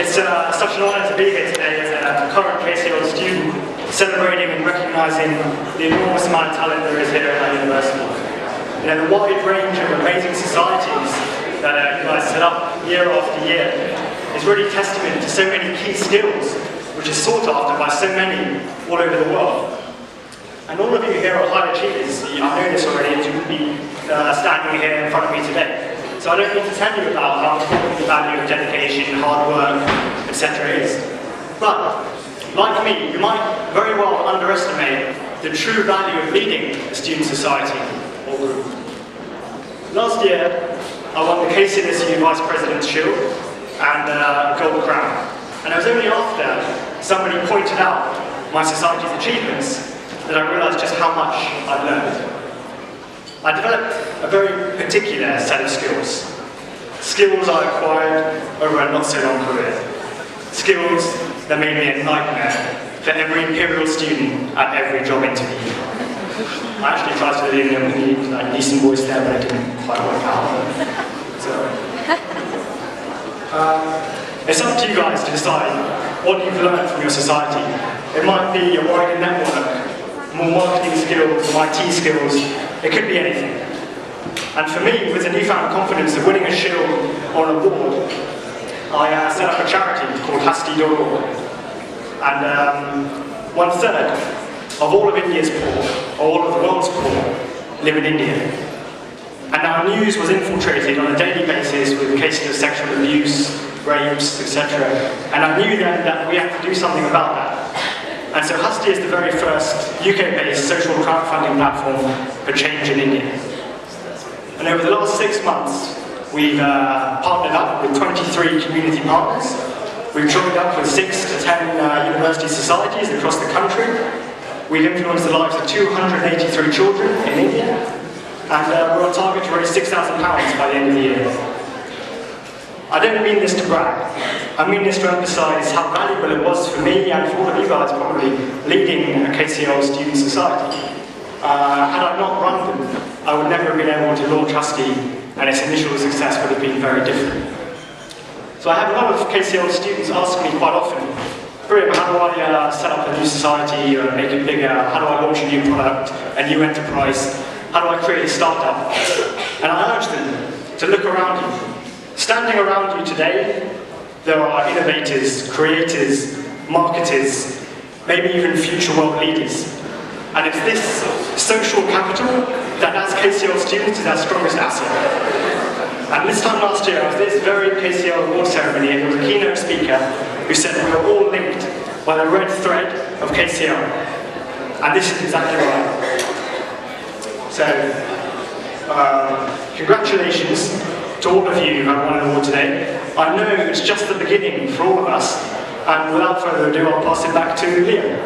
It's such an honour to be here today as a current KCL student, celebrating and recognising the enormous amount of talent there is here at our university. You know, the wide range of amazing societies that you guys set up year after year is really testament to so many key skills which is sought after by so many all over the world. And all of you here are high achievers. I know this already, as you would be standing here in front of me today. So I don't need to tell you about how important the value of dedication, hard work, etc. is. But, like me, you might very well underestimate the true value of leading a student society or group. Last year, I won the KCLSU Vice President's Shield and Gold Crown. And it was only after somebody pointed out my society's achievements that I realised just how much I'd learned. I developed a very particular set of skills. Skills I acquired over a not so long career. Skills that made me a nightmare for every Imperial student at every job interview. I actually tried to do a decent voice there, but it didn't quite work out. So, it's up to you guys to decide what you've learned from your society. It might be a wider network, more marketing skills, more IT skills. It could be anything. And for me, with the newfound confidence of winning a shield or an award, I set up a charity called Hasti.org. And 1/3 of all of India's poor, or all of the world's poor, live in India. And our news was infiltrated on a daily basis with cases of sexual abuse, rapes, etc. And I knew then that we had to do something about that. And so Hasti is the very first UK-based social crowdfunding platform for change in India. And over the last 6 months, we've partnered up with 23 community partners. We've joined up with 6 to 10 university societies across the country. We've influenced the lives of 283 children in India. And we're on target to raise £6,000 by the end of the year. I don't mean this to brag. I mean this to emphasise how valuable it was for me and for all of you guys probably leading a KCL student society. Had I not run them, I would never have been able to launch Hasti, and its initial success would have been very different. So I have a lot of KCL students ask me quite often, Brim, how do I set up a new society or make it bigger? How do I launch a new product, a new enterprise? How do I create a startup? And I urge them to look around you. Standing around you today, there are innovators, creators, marketers, maybe even future world leaders. And it's this social capital that as KCL students is our strongest asset. And this time last year, I was at this very KCL award ceremony, and there was a keynote speaker who said we are all linked by the red thread of KCL. And this is exactly right. So, congratulations to all of you who have won an award today. I know it's just the beginning for all of us, and without further ado, I'll pass it back to Liam.